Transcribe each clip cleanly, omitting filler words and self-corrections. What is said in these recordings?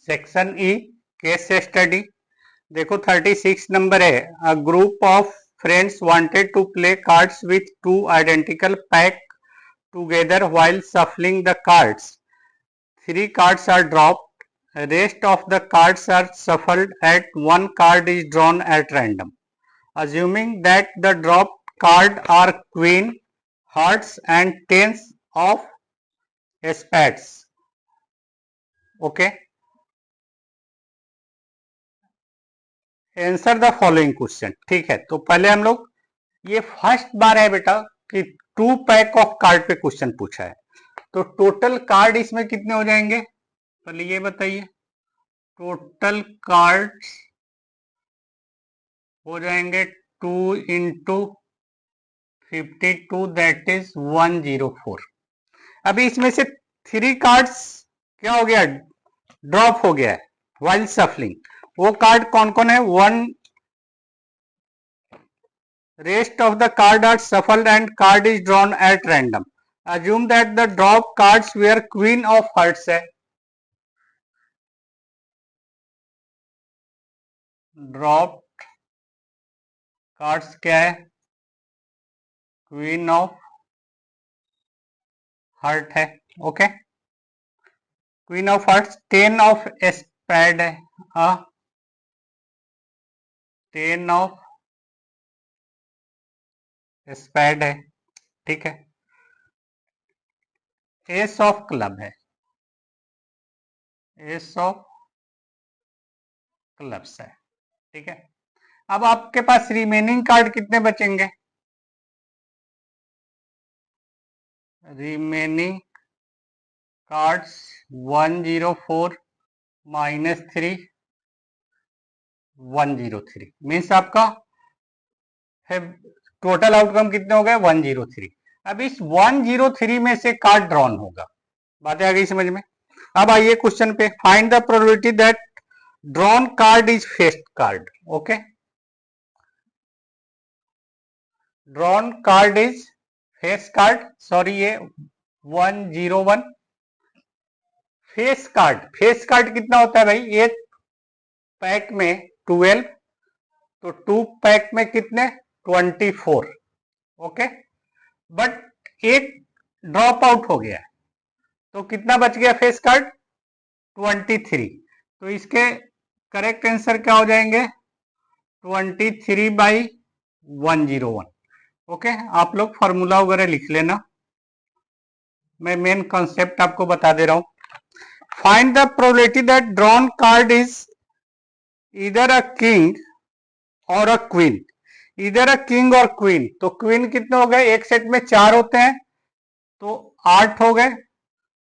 Section E case study. देखो 36 number है, a group of friends wanted to play cards with two identical pack together while shuffling the cards. 3 cards are dropped, rest of the cards are shuffled at 1 card is drawn at random. Assuming that the dropped card are queen, hearts and tens of spades. Okay. Answer the following question. ठीक है, तो पहले हम लोग, ये first बार है बेटा कि 2 पैक ऑफ कार्ड पे क्वेश्चन पूछा है, तो टोटल कार्ड इसमें कितने हो जाएंगे पहले ये बताइए। टोटल कार्ड हो जाएंगे 2 इंटू 52 दैट इज 104। अभी इसमें से 3 कार्ड्स क्या हो गया, ड्रॉप हो गया है व्हाइल सफलिंग। वो कार्ड कौन कौन है, 1, rest of the card are shuffled and card is drawn at random. Assume that the drop cards were queen of hearts है, ड्रॉप कार्ड्स क्या है, क्वीन ऑफ हार्ट है। Okay, queen of hearts, 10 of spade है, 10 of spade है। ठीक है, ace of club है, ace of clubs है। ठीक है, अब आपके पास रिमेनिंग कार्ड कितने बचेंगे, रिमेनिंग कार्ड्स 104 माइनस 3 103 मीन्स आपका टोटल आउटकम कितने हो गए 103। अब इस 103 में से कार्ड ड्रॉन होगा, बातें आ गई समझ में। अब आइए क्वेश्चन पे, find the probability that drawn card is faced card. Okay, drawn card is face card, sorry ये 101। फेस कार्ड, फेस कार्ड कितना होता है भाई, एक पैक में 12, तो 2 पैक में कितने 24। ओके, बट एक ड्रॉप आउट हो गया है, तो कितना बच गया फेस कार्ड 23। तो इसके करेक्ट आंसर क्या हो जाएंगे 23/101। ओके, आप लोग फॉर्मूला वगैरह लिख लेना, मैं मेन कॉन्सेप्ट आपको बता दे रहा हूं। Find the probability that drawn card is इधर अ किंग और अ क्वीन, इधर अ किंग और क्वीन, तो क्वीन कितने हो गए, एक सेट में 4 होते हैं तो 8 हो गए,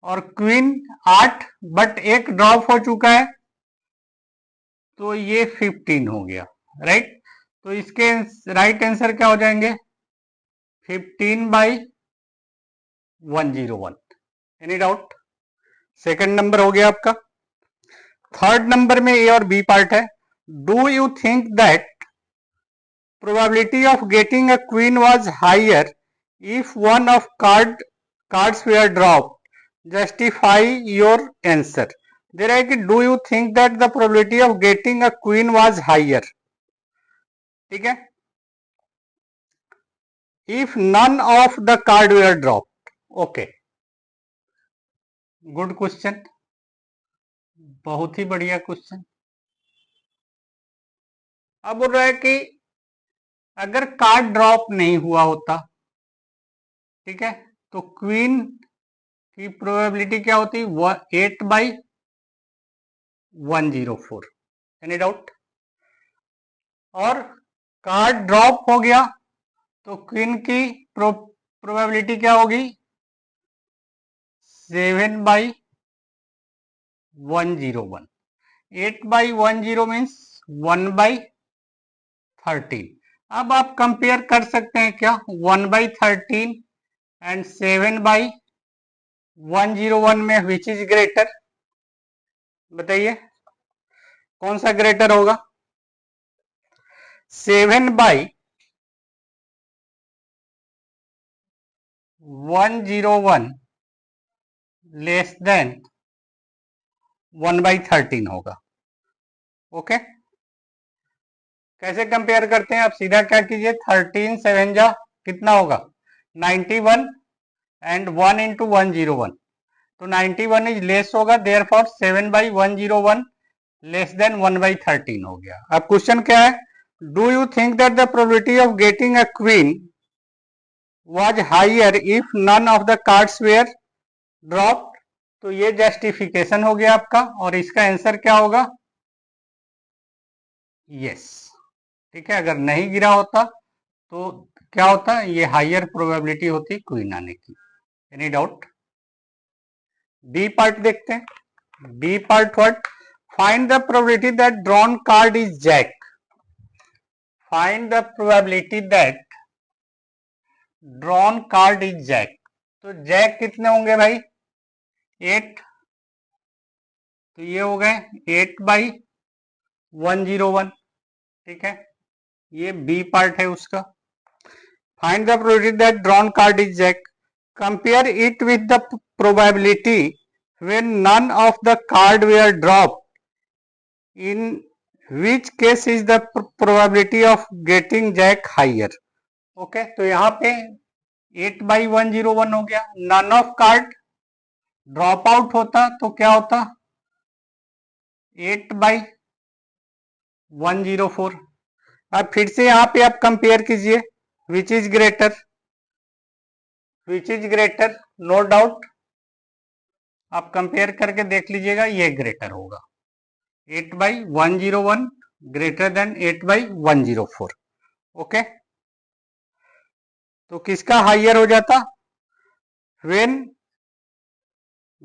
और क्वीन 8, बट एक ड्रॉप हो चुका है तो ये 15 हो गया, राइट। तो इसके राइट आंसर क्या हो जाएंगे 15/101। Any doubt. सेकंड नंबर हो गया आपका। थर्ड नंबर में ए और बी पार्ट है। Do you think that probability of getting a queen was higher if one of cards were dropped? Justify your answer। दे रहा है कि do you think that the probability of getting a queen was higher. ठीक है, if none of the card were dropped. Okay, good question, बहुत ही बढ़िया question. अब बोल रहा है कि अगर कार्ड ड्रॉप नहीं हुआ होता, ठीक है, तो क्वीन की प्रोबेबिलिटी क्या होती 8/104। Any doubt. और कार्ड ड्रॉप हो गया तो क्वीन की प्रोबेबिलिटी क्या होगी 7/101। 8/10 मीन्स 1/13। अब आप कंपेयर कर सकते हैं क्या 1/13 एंड 7/101 में विच इज ग्रेटर, बताइए कौन सा ग्रेटर होगा। 7/101 लेस देन 1/13 होगा। ओके, कैसे कंपेयर करते हैं? आप सीधा क्या कीजिए, 13 7 जा कितना होगा 91 एंड 1 इंटू 101, तो 91 इज लेस होगा, देयरफॉर 7/101 लेस देन 1/13 हो गया। अब क्वेश्चन क्या है, do you think that the probability of getting a queen was higher if none of the cards were dropped? तो ये जस्टिफिकेशन हो गया आपका, और इसका आंसर क्या होगा, यस। ठीक है, अगर नहीं गिरा होता तो क्या होता, ये हायर प्रोबेबिलिटी होती क्वीन आने की। Any doubt? बी पार्ट देखते हैं। B part what, find the probability that drawn card is jack. Find the probability that drawn card is jack. तो जैक कितने होंगे भाई, 8, तो ये हो गए 8/101। ठीक है, ये बी पार्ट है उसका। Find the probability that drawn card is jack, compare it with the probability when none of the card were dropped, in which case is the probability of getting jack higher? Okay, तो यहाँ पे 8/101 हो गया, none of card drop out होता तो क्या होता 8/104। अब फिर से यहाँ पे आप कंपेयर कीजिए, which is greater, which is greater, no doubt आप कंपेयर करके देख लीजिएगा, ये ग्रेटर होगा, 8/101 ग्रेटर देन 8/104। ओके, तो किसका हाइयर हो जाता, व्हेन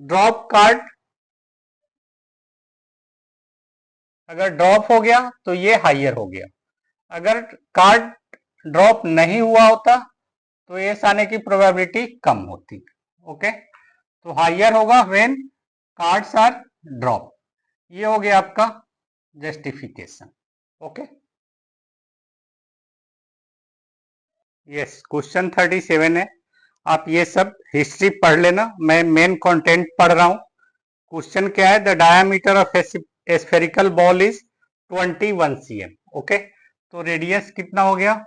ड्रॉप कार्ड, अगर ड्रॉप हो गया तो ये हाइयर हो गया, अगर कार्ड ड्रॉप नहीं हुआ होता तो ये आने की प्रोबेबिलिटी कम होती। ओके, तो हाइयर होगा व्हेन कार्ड्स आर ड्रॉप। ये हो गया आपका जस्टिफिकेशन। ओके, यस, क्वेश्चन 37 है, आप ये सब हिस्ट्री पढ़ लेना, मैं मेन कंटेंट पढ़ रहा हूं। क्वेश्चन क्या है, the diameter of spherical ball is 21 cm। Okay, तो रेडियस कितना हो गया,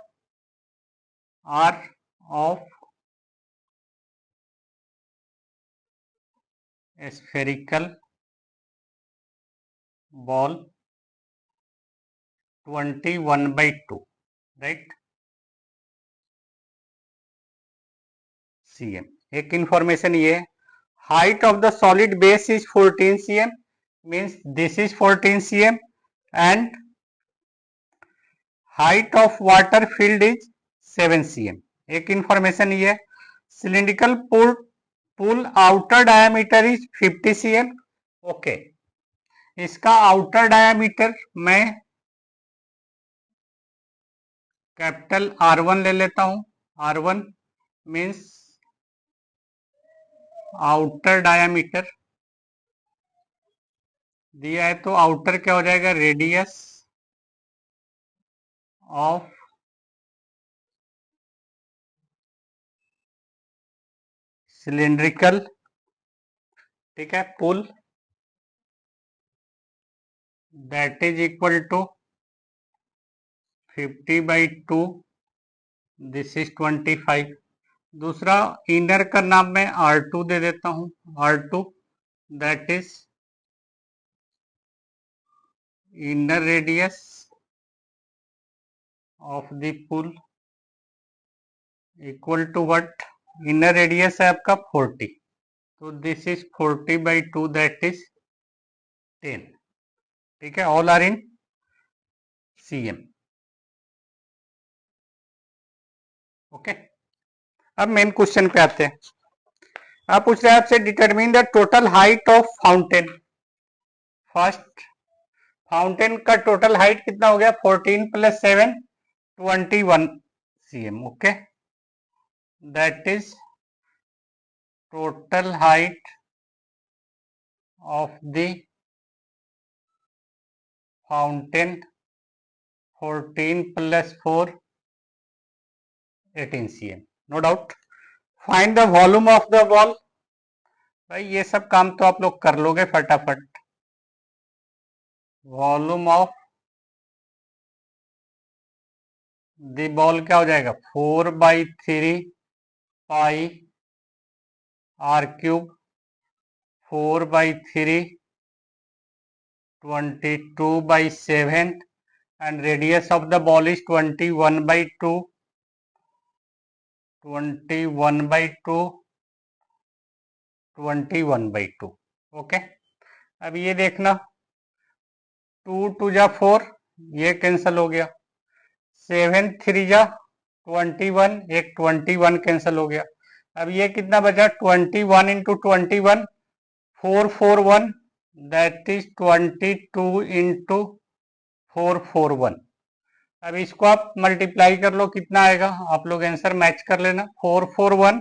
R of spherical ball 21/2, right, cm। एक इंफॉर्मेशन ये है, height of the solid base is 14 cm, means this is 14 cm, and height of water filled is 7 cm। एक information ये है, cylindrical pool outer diameter is 50 cm। Okay, इसका outer diameter मैं capital R1 ले लेता हूं, R1 मीन्स आउटर डायामीटर दिया है, तो आउटर क्या हो जाएगा, रेडियस ऑफ सिलिंड्रिकल, ठीक है, full, that is equal to 50/2, this is 25। दूसरा इनर का नाम मैं R2 दे देता हूं, R2 that is inner radius of the pool equal to what, inner radius है आपका 40, तो दिस इज 40/2 दैट इज 10। ठीक है, all are in cm। Okay, अब मेन क्वेश्चन पे आते हैं। आप पूछ रहे हैं आपसे, determine the total height of fountain. First, fountain का टोटल हाइट कितना हो गया, 14 + 7 21 cm। Okay, that is total height of the fountain 14 + 4 18 cm, no doubt. Find the volume of the ball. भाई ये सब काम तो आप लोग कर लोगे फटाफट, वॉल्यूम ऑफ द बॉल क्या हो जाएगा 4/3 पाई are cube 4/3 22/7 and radius of the ball is 21/2 21/2 okay. अब ये देखना 2 2 जा 4 ये कैंसिल हो गया, 7 3 जा 21 एक 21 कैंसिल हो गया। अब ये कितना बचा 21 इंटू 21 441 दैट इज 22 इंटू 441। अब इसको आप मल्टीप्लाई कर लो कितना आएगा, आप लोग आंसर मैच कर लेना 441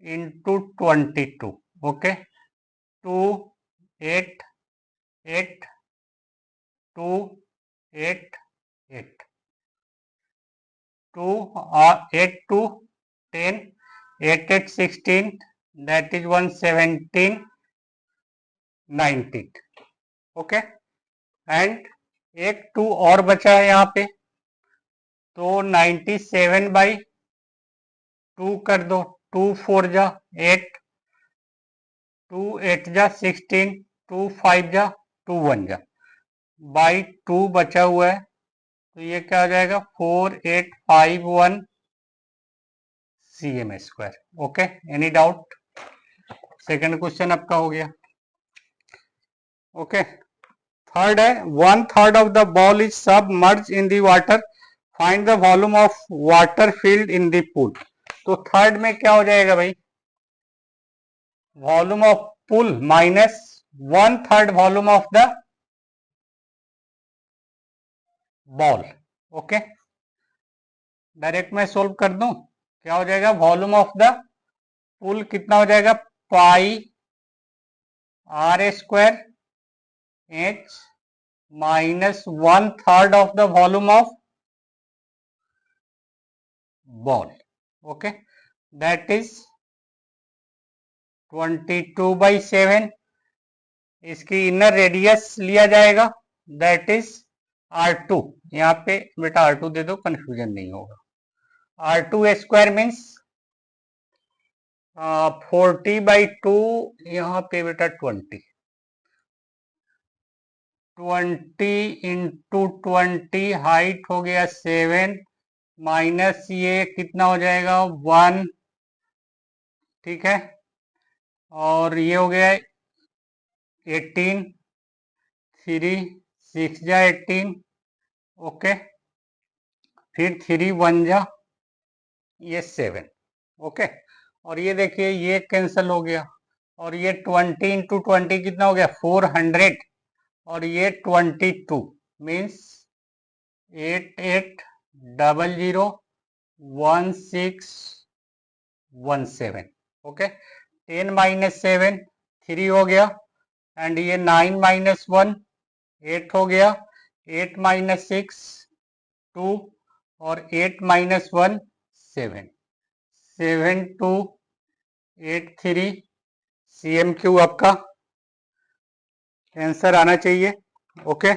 into 22 okay 2 8 8 2 8 8 2 8 2 10 8 8 16 that is 117 19 okay. And एक 2 और बचा है यहाँ पे तो 97/2 कर दो 2 4 जा 8 2 8 जा 16 2 5 जा 2 1 जा बाई 2 बचा हुआ है तो ये क्या हो जाएगा 4851 cm square okay. Any doubt? Second question आपका हो गया ओके। थर्ड है 1/3 of the ball is submerge in the water, find the volume of water filled in the pool. तो थर्ड में क्या हो जाएगा भाई volume of pool minus 1/3 volume of the ball okay. Direct मैं सोल्व कर दूं क्या हो जाएगा वॉल्यूम ऑफ द पूल कितना हो जाएगा pi R square H minus 1/3 of the volume of ball okay that is 22/7। इसकी इनर रेडियस लिया जाएगा दैट इज R2। यहाँ पे बेटा R2 दे दो कंफ्यूजन नहीं होगा। R2 स्क्वायर मीन्स 40/2 यहाँ पे बेटा 20 इंटू 20 हाइट हो गया 7 माइनस ये कितना हो जाएगा 1 ठीक है और ये हो गया 18 3 6 जा 18 ओके फिर 3 1 जा ये 7 ओके और ये देखिए ये कैंसिल हो गया और ये 20 इंटू 20 कितना हो गया 400 और ये 22 मीन्स 88001617 ओके। 10 - 7 3 हो गया एंड ये 9 - 1 8 हो गया 8 - 6 2 और 8 - 1 7 7283 CM3 आपका आंसर आना चाहिए ओके।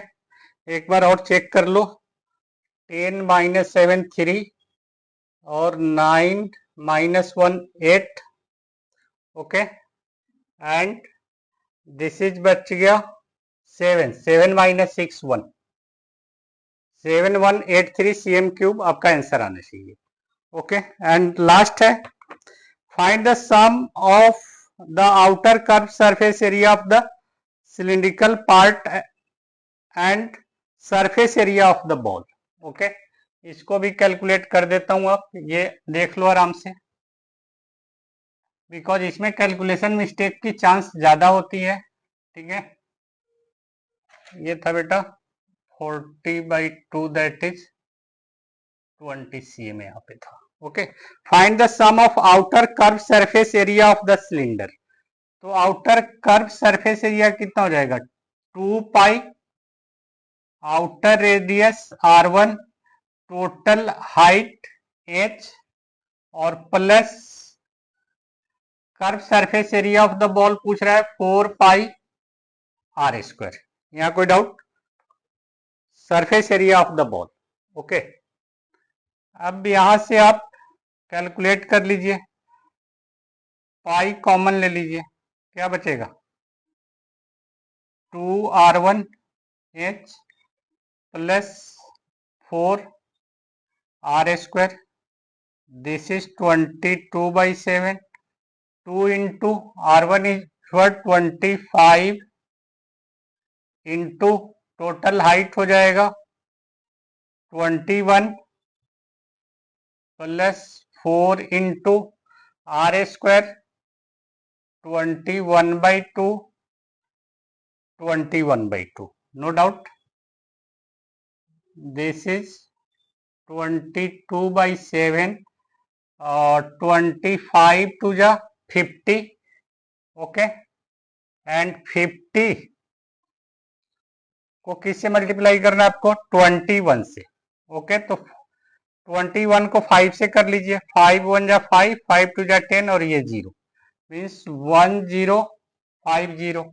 एक बार और चेक कर लो 10 - 7 3 और 9 - 1 8 ओके एंड दिस इज बच गया 7 7 - 6 1 7183 CM3 आपका आंसर आना चाहिए ओके। एंड लास्ट है find the sum of the outer curve surface area of the cylindrical part and surface area of the ball okay. इसको भी कैलकुलेट कर देता हूं आप ये देख लो आराम से बिकॉज इसमें कैलकुलेशन मिस्टेक की चांस ज्यादा होती है ठीक है। ये था बेटा 40/2 दैट इज 20 cm यहाँ पे था okay. Find the sum of outer curve surface area of the cylinder. तो आउटर कर्व सरफेस एरिया कितना हो जाएगा 2 pi outer radius R1 total height H और plus curve surface area of the ball पूछ रहा है 4 पाई R स्क्वायर। यहाँ कोई doubt surface area of the ball. Okay, अब यहां से आप कैलकुलेट कर लीजिए, पाई कॉमन ले लीजिए, क्या बचेगा 2r1h plus 4r², this is 22/7, 2 into r1 is 25 into total height हो जाएगा 21 plus 4 into r², 21/2, 21/2, no doubt this is 22/7, 25 to the 50, okay, and 50 को किससे मल्टीप्लाई करना है आपको 21 से। ओके, तो 21 को 5 से कर लीजिए, 5 1 जा 5, 5 2 जा 10 और ये 0 मीन्स 1050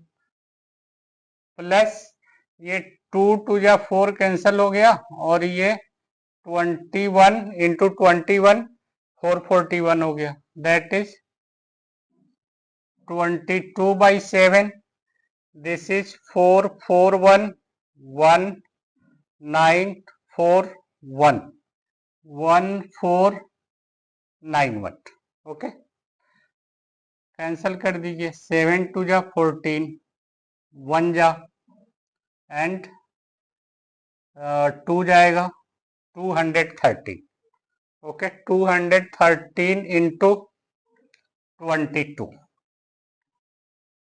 प्लस ये 2 2 जा 4 कैंसिल हो गया और ये 21 इंटू 21 441 हो गया, that is 22/7, this is 4411941 1491। Okay, cancel कर दीजिए, 7 2 जा 14, 1 जा एंड 2 जाएगा 213। Okay, 213 into 22,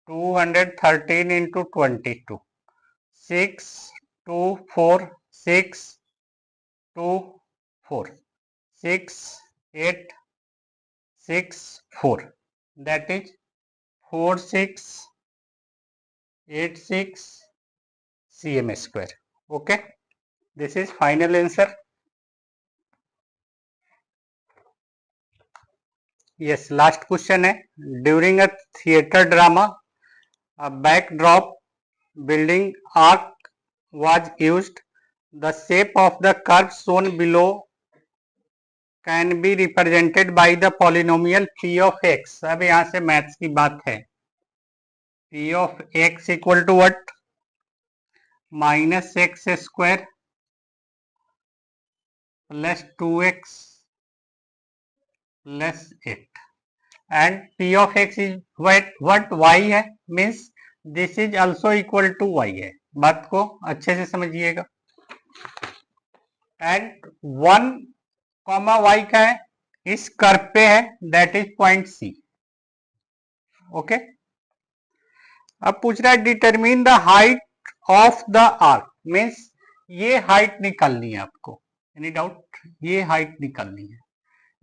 213 into 22, 6 2 4 6 2 4 6 8 6 4, that is 4686 cm square. Okay, this is final answer. Yes, last question है, during a theater drama a backdrop building arc was used, the shape of the curve shown below can be represented by the polynomial p of x. अब यहाँ से maths की बात है, p of x equal to what, -x² plus 2x plus 8, and p of x is what y है, means this is also equal to y है, बात को अच्छे से समझिएगा। एंड 1, y का है, इस कर्व पे है, that is point C। Okay, अब पूछ रहा है determine the height of the arc, means ये हाइट निकालनी है आपको, एनी डाउट, ये हाइट निकालनी है,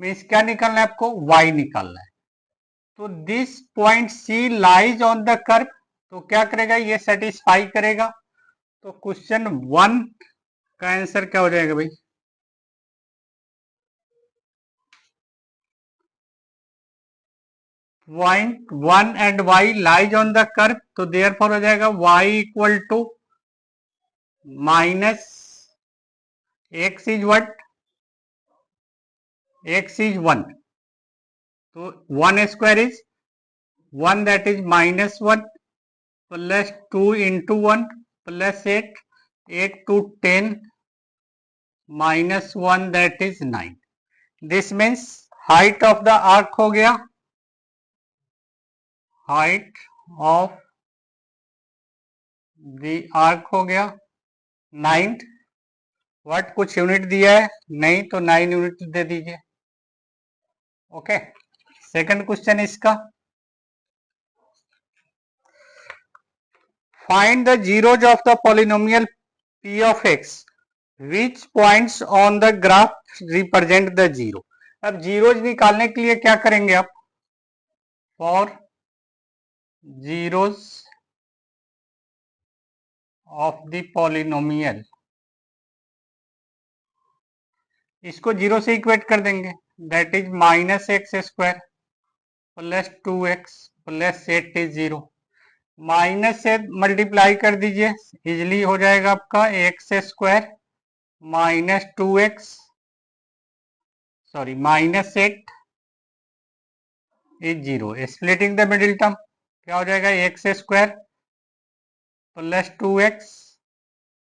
मीन्स क्या निकालना है आपको, y निकालना है। तो this point C lies on the curve, तो क्या करेगा, ये सेटिस्फाई करेगा। तो क्वेश्चन 1 का आंसर क्या हो जाएगा भाई, point 1 and y lies on the curve, तो देयरफॉर हो जाएगा y equal to minus x is what, x is 1, तो 1² is 1, that is -1 plus 2 into 1 plus 8, 8 to 10 -1, that is 9। This means height of the arc हो गया, height of the arc हो गया 9। What, कुछ unit दिया है नहीं, तो 9 यूनिट दे दीजिए। ओके, सेकंड क्वेश्चन इसका, find the zeros of the polynomial p of x, which points on the graph represent the zero। अब जीरोज निकालने के लिए क्या करेंगे आप, for zeros of the polynomial, इसको जीरो से इक्वेट कर देंगे, that is -x² plus 2x plus 8 is 0, minus से मल्टीप्लाई कर दीजिए, इजिली हो जाएगा आपका x square minus 2x, sorry minus 8 is 0। Splitting the middle term क्या हो जाएगा, x square plus 2x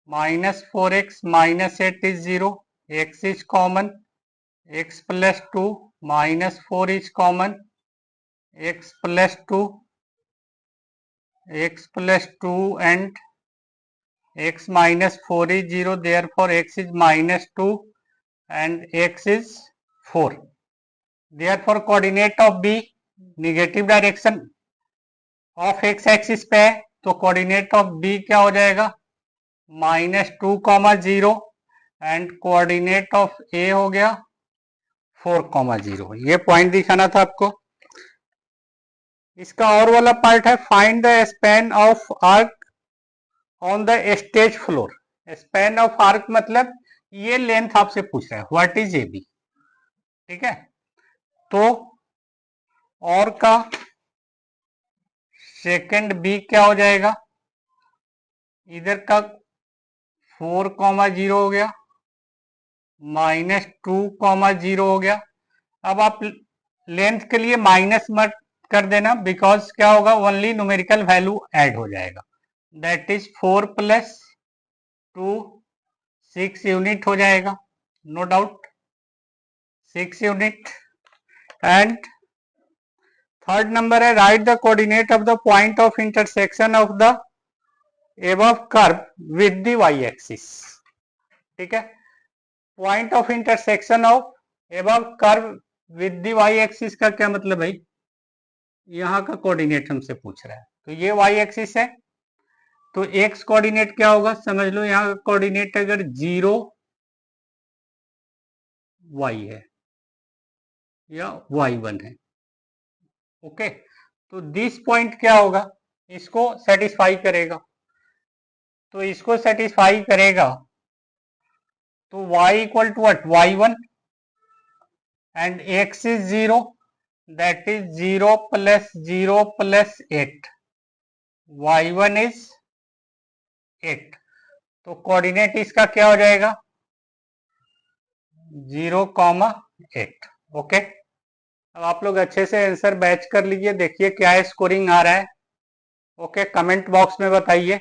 minus 4x minus 8 is 0, x is common, x plus 2 minus 4 is common, x plus 2 and x minus 4 is 0, therefore x is minus 2 and x is 4. Therefore coordinate of B negative direction of x axis पे है, तो coordinate of B क्या हो जाएगा, -2, 0 and coordinate of A हो गया 4, 0। ये point दिखाना था आपको। इसका और वाला पार्ट है, find the span of arc on the stage floor. Span of arc मतलब ये लेंथ आपसे पूछ रहा है, व्हाट इज ए बी, ठीक है। तो और का सेकंड बी क्या हो जाएगा, इधर का 4, 0 हो गया, -2, 0 हो गया। अब आप लेंथ के लिए माइनस मत कर देना, बिकॉज क्या होगा, ओनली न्यूमेरिकल वैल्यू ऐड हो जाएगा, दैट इज 4 + 2 6 यूनिट हो जाएगा, no doubt 6 unit. And third number है, right the coordinate of the point of intersection of the above curve with the Y axis, ठीक है। Point of intersection of above curve with the Y axis का क्या मतलब भाई, यहाँ का coordinate हमसे पूछ रहा है, तो ये वाई एक्सिस है, तो एक्स कोऑर्डिनेट क्या होगा, समझ लो यहाँ का कोऑर्डिनेट अगर 0 y है या y1 है, ओके। तो दिस पॉइंट क्या होगा, इसको सेटिस्फाई करेगा, तो इसको सेटिस्फाई करेगा, तो y equal to what, y1 and x is 0, that is 0 + 0 + 8, y1 is 8। तो कोऑर्डिनेट इसका क्या हो जाएगा, 0, 8, ओके। अब आप लोग अच्छे से आंसर बैच कर लीजिए, देखिए क्या स्कोरिंग आ रहा है, ओके। कमेंट बॉक्स में बताइए।